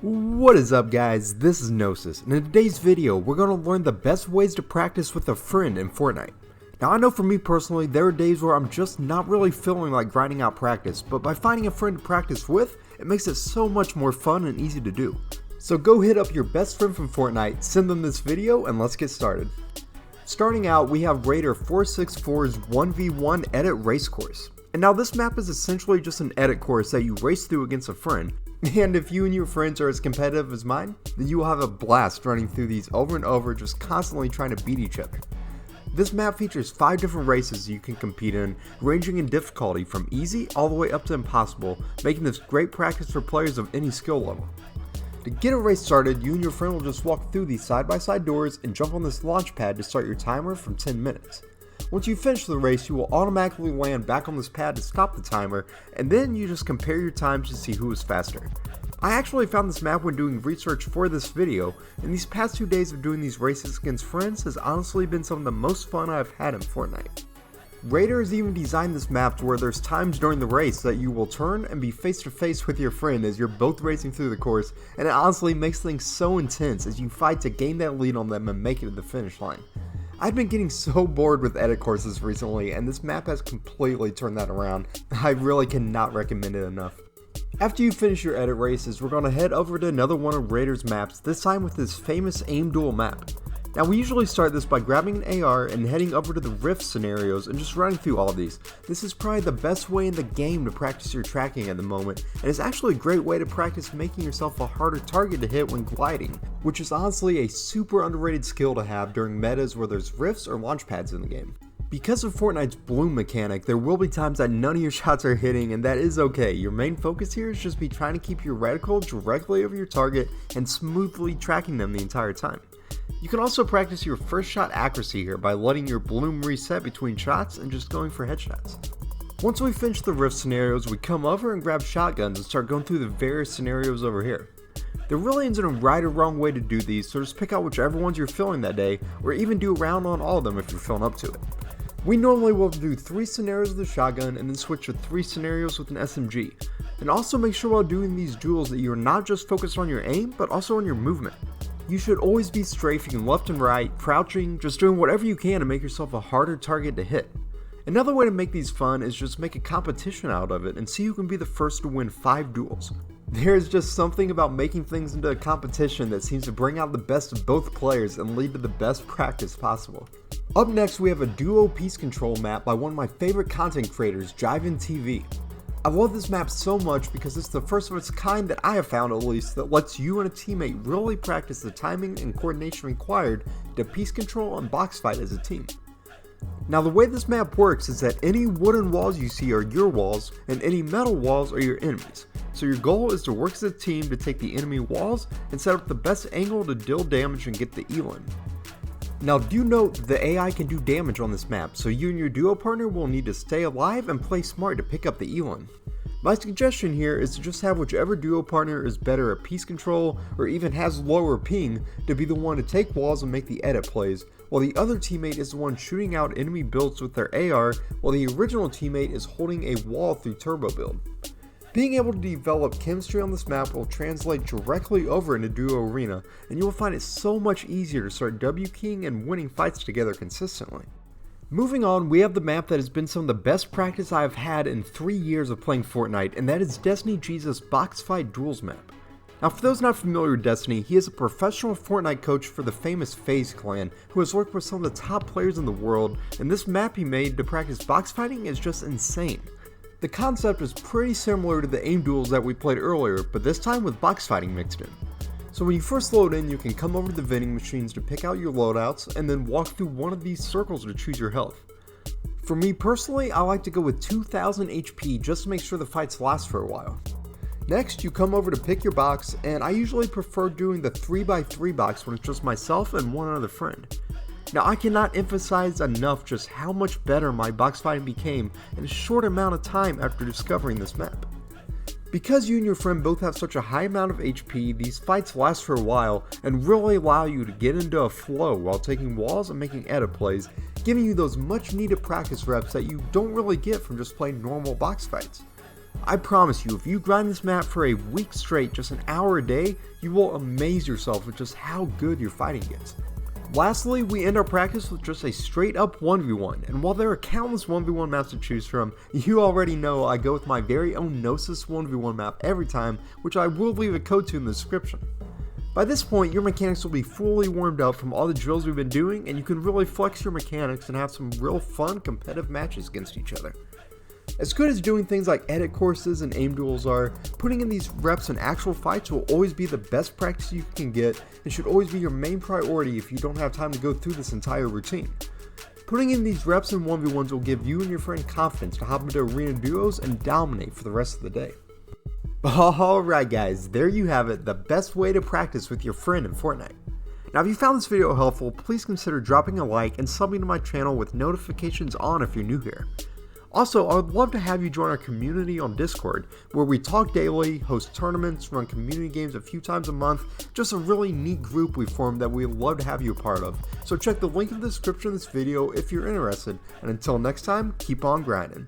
What is up guys, this is Gnosis, and in today's video we're going to learn the best ways to practice with a friend in Fortnite. Now I know for me personally, there are days where I'm just not really feeling like grinding out practice, but by finding a friend to practice with, it makes it so much more fun and easy to do. So go hit up your best friend from Fortnite, send them this video, and let's get started. Starting out, we have Raider 464's 1v1 edit race course. And now this map is essentially just an edit course that you race through against a friend. And if you and your friends are as competitive as mine, then you will have a blast running through these over and over, just constantly trying to beat each other. This map features 5 different races you can compete in, ranging in difficulty from easy all the way up to impossible, making this great practice for players of any skill level. To get a race started, you and your friend will just walk through these side-by-side doors and jump on this launch pad to start your timer from 10 minutes. Once you finish the race, you will automatically land back on this pad to stop the timer, and then you just compare your times to see who is faster. I actually found this map when doing research for this video, and these past 2 days of doing these races against friends has honestly been some of the most fun I've had in Fortnite. Raider has even designed this map to where there's times during the race that you will turn and be face to face with your friend as you're both racing through the course, and it honestly makes things so intense as you fight to gain that lead on them and make it to the finish line. I've been getting so bored with edit courses recently, and this map has completely turned that around. I really cannot recommend it enough. After you finish your edit races, we're going to head over to another one of Raider's maps, this time with this famous aim duel map. Now we usually start this by grabbing an AR and heading over to the rift scenarios and just running through all of these. This is probably the best way in the game to practice your tracking at the moment, and it's actually a great way to practice making yourself a harder target to hit when gliding, which is honestly a super underrated skill to have during metas where there's rifts or launch pads in the game. Because of Fortnite's bloom mechanic, there will be times that none of your shots are hitting, and that is okay. Your main focus here is just be trying to keep your reticle directly over your target and smoothly tracking them the entire time. You can also practice your first shot accuracy here by letting your bloom reset between shots and just going for headshots. Once we finish the rift scenarios, we come over and grab shotguns and start going through the various scenarios over here. There really isn't a right or wrong way to do these, so just pick out whichever ones you're feeling that day, or even do a round on all of them if you're feeling up to it. We normally will do 3 scenarios with a shotgun and then switch to 3 scenarios with an SMG. And also make sure while doing these duels that you're not just focused on your aim, but also on your movement. You should always be strafing left and right, crouching, just doing whatever you can to make yourself a harder target to hit. Another way to make these fun is just make a competition out of it and see who can be the first to win 5 duels. There's just something about making things into a competition that seems to bring out the best of both players and lead to the best practice possible. Up next we have a duo piece control map by one of my favorite content creators, JivanTV. I love this map so much because it's the first of its kind that I have found at least that lets you and a teammate really practice the timing and coordination required to piece control and box fight as a team. Now the way this map works is that any wooden walls you see are your walls and any metal walls are your enemies. So your goal is to work as a team to take the enemy walls and set up the best angle to deal damage and get the elim. Now do note the AI can do damage on this map, so you and your duo partner will need to stay alive and play smart to pick up the elim. My suggestion here is to just have whichever duo partner is better at piece control or even has lower ping to be the one to take walls and make the edit plays, while the other teammate is the one shooting out enemy builds with their AR while the original teammate is holding a wall through turbo build. Being able to develop chemistry on this map will translate directly over into duo arena, and you will find it so much easier to start W-keying and winning fights together consistently. Moving on, we have the map that has been some of the best practice I have had in 3 years of playing Fortnite, and that is Destiny Jesus' box Fight Duels map. Now for those not familiar with Destiny, he is a professional Fortnite coach for the famous FaZe clan, who has worked with some of the top players in the world, and this map he made to practice box fighting is just insane. The concept is pretty similar to the aim duels that we played earlier, but this time with box fighting mixed in. So when you first load in, you can come over to the vending machines to pick out your loadouts and then walk through one of these circles to choose your health. For me personally, I like to go with 2000 HP just to make sure the fights last for a while. Next, you come over to pick your box, and I usually prefer doing the 3x3 box when it's just myself and one other friend. Now I cannot emphasize enough just how much better my box fighting became in a short amount of time after discovering this map. Because you and your friend both have such a high amount of HP, these fights last for a while and really allow you to get into a flow while taking walls and making edit plays, giving you those much needed practice reps that you don't really get from just playing normal box fights. I promise you, if you grind this map for a week straight, just an hour a day, you will amaze yourself with just how good your fighting gets. Lastly, we end our practice with just a straight up 1v1, and while there are countless 1v1 maps to choose from, you already know I go with my very own Gnosis 1v1 map every time, which I will leave a code to in the description. By this point, your mechanics will be fully warmed up from all the drills we've been doing, and you can really flex your mechanics and have some real fun competitive matches against each other. As good as doing things like edit courses and aim duels are, putting in these reps in actual fights will always be the best practice you can get and should always be your main priority if you don't have time to go through this entire routine. Putting in these reps in 1v1s will give you and your friend confidence to hop into arena duos and dominate for the rest of the day. Alright guys, there you have it, the best way to practice with your friend in Fortnite. Now if you found this video helpful, please consider dropping a like and subbing to my channel with notifications on if you're new here. Also, I would love to have you join our community on Discord, where we talk daily, host tournaments, run community games a few times a month, just a really neat group we formed that we'd love to have you a part of. So check the link in the description of this video if you're interested, and until next time, keep on grinding.